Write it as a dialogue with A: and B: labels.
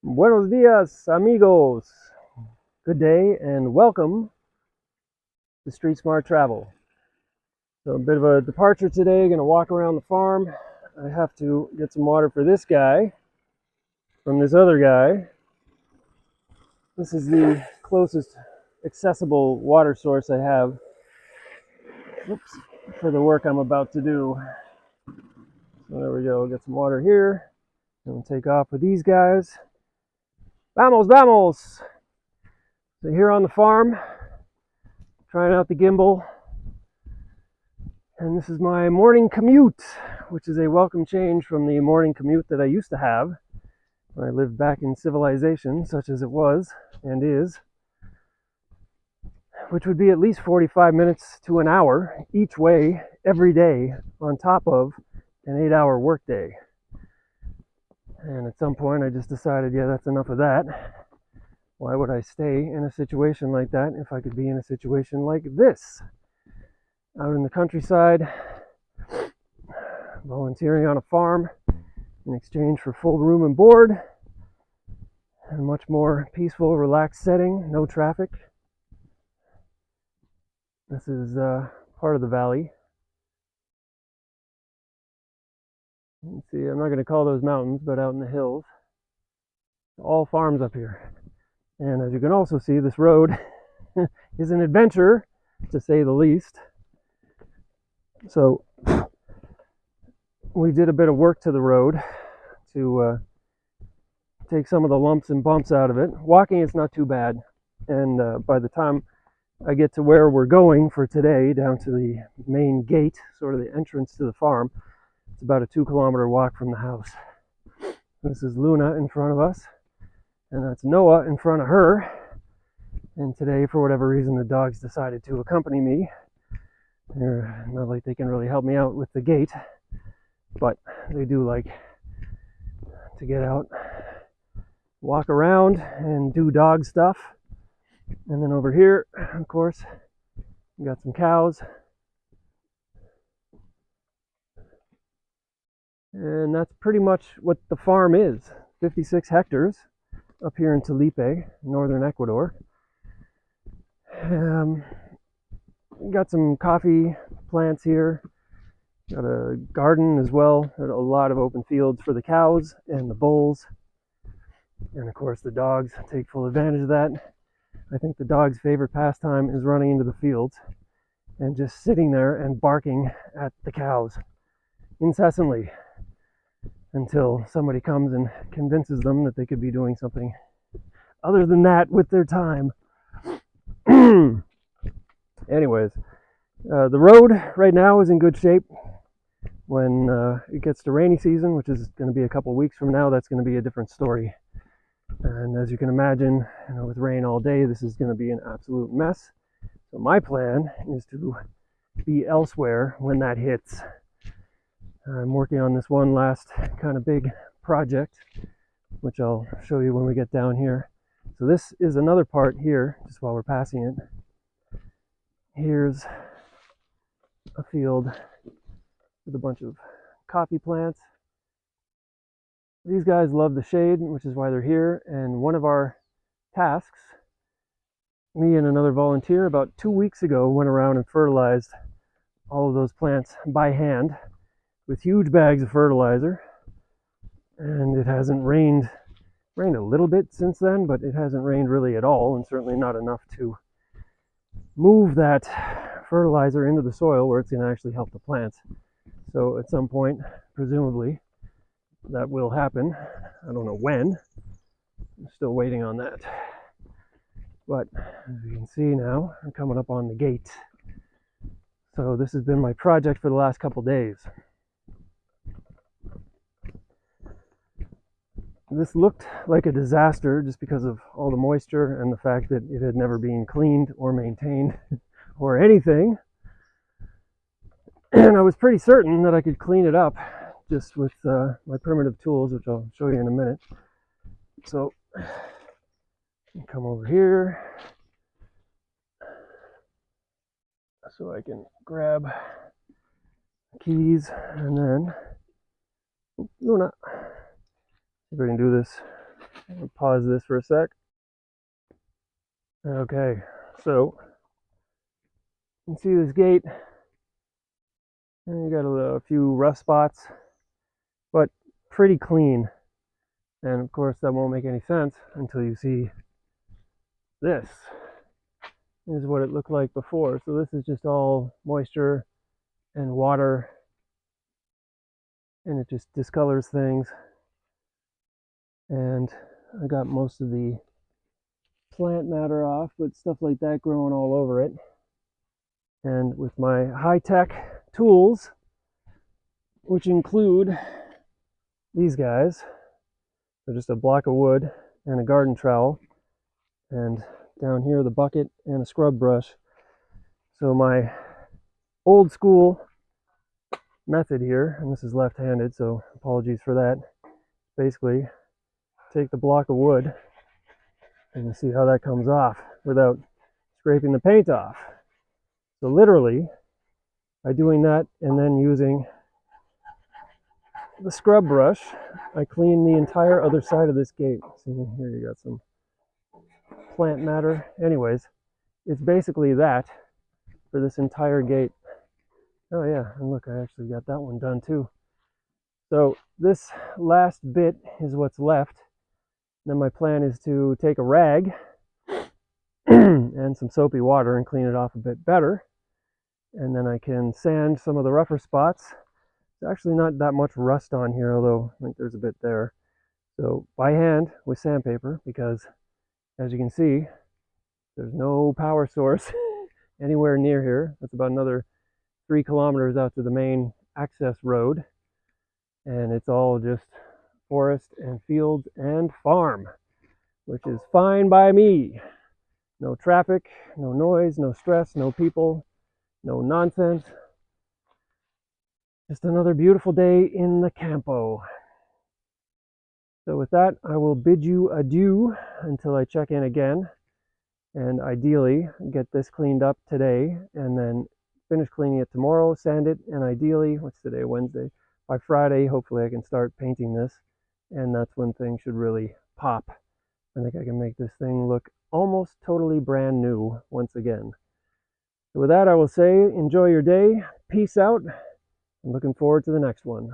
A: Buenos dias, amigos. Good day and welcome to Street Smart Travel. So, a bit of a departure today. Going to walk around the farm. I have to get some water for this guy from this other guy. This is the closest accessible water source I have for the work I'm about to do. So, there we go. Get some water here. And we'll take off with these guys. Vamos, vamos! So, here on the farm, trying out the gimbal. And this is my morning commute, which is a welcome change from the morning commute that I used to have when I lived back in civilization, such as it was and is, which would be at least 45 minutes to an hour each way every day on top of an 8-hour workday. And at some point I just decided, yeah, that's enough of that. Why would I stay in a situation like that if I could be in a situation like this? Out in the countryside, volunteering on a farm in exchange for full room and board, and a much more peaceful, relaxed setting, no traffic. This is part of the valley. You can see, I'm not going to call those mountains, but out in the hills. All farms up here. And as you can also see, this road is an adventure, to say the least. So we did a bit of work to the road to take some of the lumps and bumps out of it. Walking is not too bad, and by the time I get to where we're going for today, down to the main gate, sort of the entrance to the farm, it's about a 2-kilometer walk from the house. This is Luna in front of us, and that's Noah in front of her. And today, for whatever reason, the dogs decided to accompany me. They're not like they can really help me out with the gate, but they do like to get out, walk around, and do dog stuff. And then over here, of course, we got some cows. And that's pretty much what the farm is. 56 hectares up here in TULIPE, northern Ecuador. Got some coffee plants here. Got a garden as well. A lot of open fields for the cows and the bulls. And of course the dogs take full advantage of that. I think the dog's favorite pastime is running into the fields and just sitting there and barking at the cows incessantly until somebody comes and convinces them that they could be doing something other than that with their time. Anyways, the road right now is in good shape. When it gets to rainy season, which is going to be a couple weeks from now, that's going to be a different story. And as you can imagine, with rain all day, this is going to be an absolute mess. So my plan is to be elsewhere when that hits. I'm working on this one last kind of big project, which I'll show you when we get down here. So this is another part here, just while we're passing it. Here's a field with a bunch of coffee plants. These guys love the shade, which is why they're here. And one of our tasks, me and another volunteer, about 2 weeks ago, went around and fertilized all of those plants by hand with huge bags of fertilizer. And it hasn't rained a little bit since then, but it hasn't rained really at all, and certainly not enough to move that fertilizer into the soil where it's going to actually help the plants. So at some point, presumably, that will happen. I don't know when. I'm still waiting on that. But as you can see now, I'm coming up on the gate. So this has been my project for the last couple days. This looked like a disaster just because of all the moisture and the fact that it had never been cleaned or maintained or anything. And I was pretty certain that I could clean it up just with my primitive tools, which I'll show you in a minute. So come over here so I can grab keys, and then Luna, see if I can do this I'll pause this for a sec. Okay, so you can see this gate, and you got a few rough spots, but pretty clean. And of course, that won't make any sense until you see this. This is what it looked like before. So this is just all moisture and water, and it just discolors things. And I got most of the plant matter off, but stuff like that growing all over it. And with my high-tech tools, which include these guys, they're just a block of wood and a garden trowel, and down here the bucket and a scrub brush. So my old school method here, and this is left-handed, so apologies for that, basically take the block of wood and you see how that comes off without scraping the paint off. So literally, by doing that and then using the scrub brush, I clean the entire other side of this gate. See, here you got some plant matter. Anyways, it's basically that for this entire gate. Oh yeah, and look, I actually got that one done too. So this last bit is what's left. Then my plan is to take a rag and some soapy water and clean it off a bit better. And then I can sand some of the rougher spots. There's actually not that much rust on here, although I think there's a bit there. So by hand with sandpaper, because as you can see, there's no power source anywhere near here. That's about another 3 kilometers out to the main access road. And it's all just forest and fields and farm, which is fine by me. No traffic, no noise, no stress, no people, no nonsense. Just another beautiful day in the Campo. So with that, I will bid you adieu until I check in again, and ideally get this cleaned up today and then finish cleaning it tomorrow, sand it, and ideally, what's today, Wednesday? By Friday, hopefully I can start painting this, and that's when things should really pop. I think I can make this thing look almost totally brand new once again. So with that, I will say enjoy your day, peace out, and looking forward to the next one.